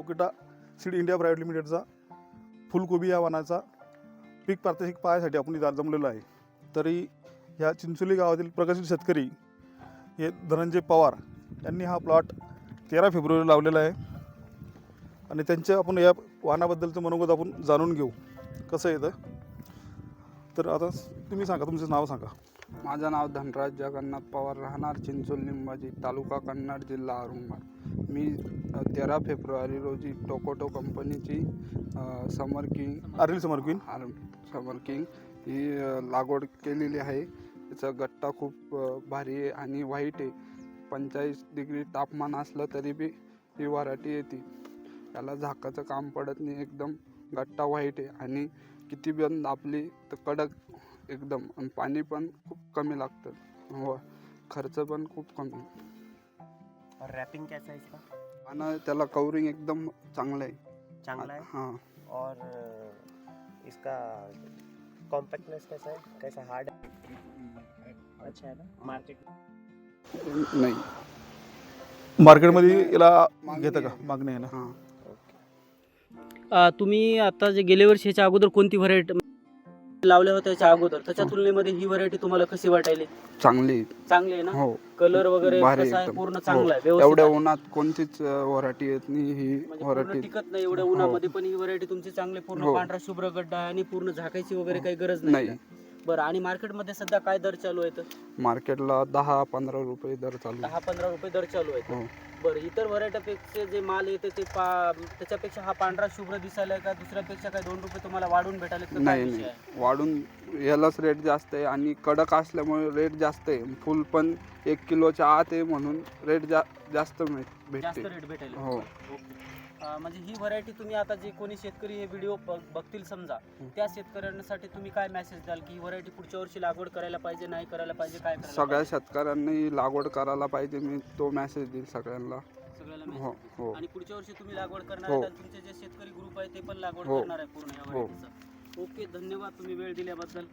कोकिटा seed India private लिमिटेडचा फुलकोबी या वाणाचा पीक प्रात्यक्षिक पाहण्यासाठी आपण इथं जमलेलो आहे. तरी ह्या चिंचोली गावातील प्रगतशील शेतकरी हे धनंजय पवार यांनी हा प्लॉट 13 फेब्रुवारी लावलेला आहे आणि त्यांच्या आपण या वाणाबद्दलचं मनोगत आपण जाणून घेऊ कसं येतं. तर आता तुम्ही सांगा, तुमचं नाव सांगा. माझं नाव धनराज जगन्नाथ पवार, राहणार चिंचोली निंबाजी, तालुका कन्नड, जिल्हा औरंगाबाद. मी 13 फेब्रुवारी रोजी टोकोटो कंपनीची समर किंग ही लागवड केलेली आहे. त्याचा गट्टा खूप भारी आहे आणि व्हाईट आहे. 45 डिग्री तापमान असलं तरी बी ही व्हरायटी येते. त्याला झाकाचं काम पडत नाही. एकदम गट्टा व्हाईट आहे आणि किती बंद आपली तर कडक एकदम. आणि पाणी पण खूप कमी लागतं. हो, खर्च पण खूप कमी. और रैपिंग कैसा है इसका? आणि त्याला कवरिंग एकदम चांगलं आहे. चांगला है. हाँ. और इसका कॉम्पैक्टनेस कैसा है? कैसा हार्ड है? अच्छा है ना. मार्केट नाही, मार्केटमध्ये याला मागणी घेतं का? आहे. मागणी आहे ना. हां. तुम्ही आता जे गेल्या वर्षीच्या अगोदर कोणती व्हरायटी लावल्या होत्या त्याच्या अगोदर, त्याच्या तुलनेमध्ये ही व्हरायटी तुम्हाला कशी वाटायली? चांगली. चांगली आहे ना. हो, कलर वगैरे भारी कसा आहे? एकदम. पूर्ण हो. चांगला आहे, व्यवस्थित एवढ्या आहे. उन्हात कोणतीच व्हरायटी येत नाही. ही म्हणजे पूर्ण व्हरायटी टिकत नाही एवढ्या हो. उन्हामध्ये, पण ही व्हरायटी तुमची चांगली पूर्ण हो. पांढरा शुभ्र गड्डा आहे आणि पूर्ण झाकायची वगैरे हो. काही गरज नाही. नाही. बरं, आणि मार्केटमध्ये सध्या काय दर चालू आहे? मार्केटला 10-15 रुपये दर चालू आहे. 10-15 रुपये दर चालू आहे. हो. बरं, इतर व्हरायटीपेक्षा जे माल येते ते त्याच्यापेक्षा हा पांढरा शुभ्र दिसायला का दुसऱ्यापेक्षा काय 2 रुपये तुम्हाला वाढून भेटायला का? काय नाही विषय नाही, आहे? वाढून यालाच रेट जास्त आहे आणि कडक असल्यामुळे रेट जास्त आहे. फुल पण 1 किलोच्या आत आहे म्हणून रेट जास्त जास्त भेटते. रेट भेटेल. हो. म्हणजे ही व्हरायटी तुम्ही आता जे कोणी शेतकरी हे व्हिडिओ बघतील समजा, त्या शेतकऱ्यांसाठी तुम्ही काय मेसेज द्याल की ही व्हरायटी पुढच्या वर्षी लागवड करायला पाहिजे, नाही करायला पाहिजे, काय करायला सगळ्या पाहिजे? शेतकऱ्यांनी लागवड करायला पाहिजे. मी तो मेसेज देईल सगळ्यांना. सगळ्याला हो. message. हो. आणि पुढच्या वर्षी तुम्ही लागवड करणार हो. आहे, तुमचे जे शेतकरी ग्रुप आहे ते पण लागवड हो. करणार आहे पूर्ण या हो. व्हरायटीचं. ओके, धन्यवाद तुम्ही वेळ दिल्याबद्दल.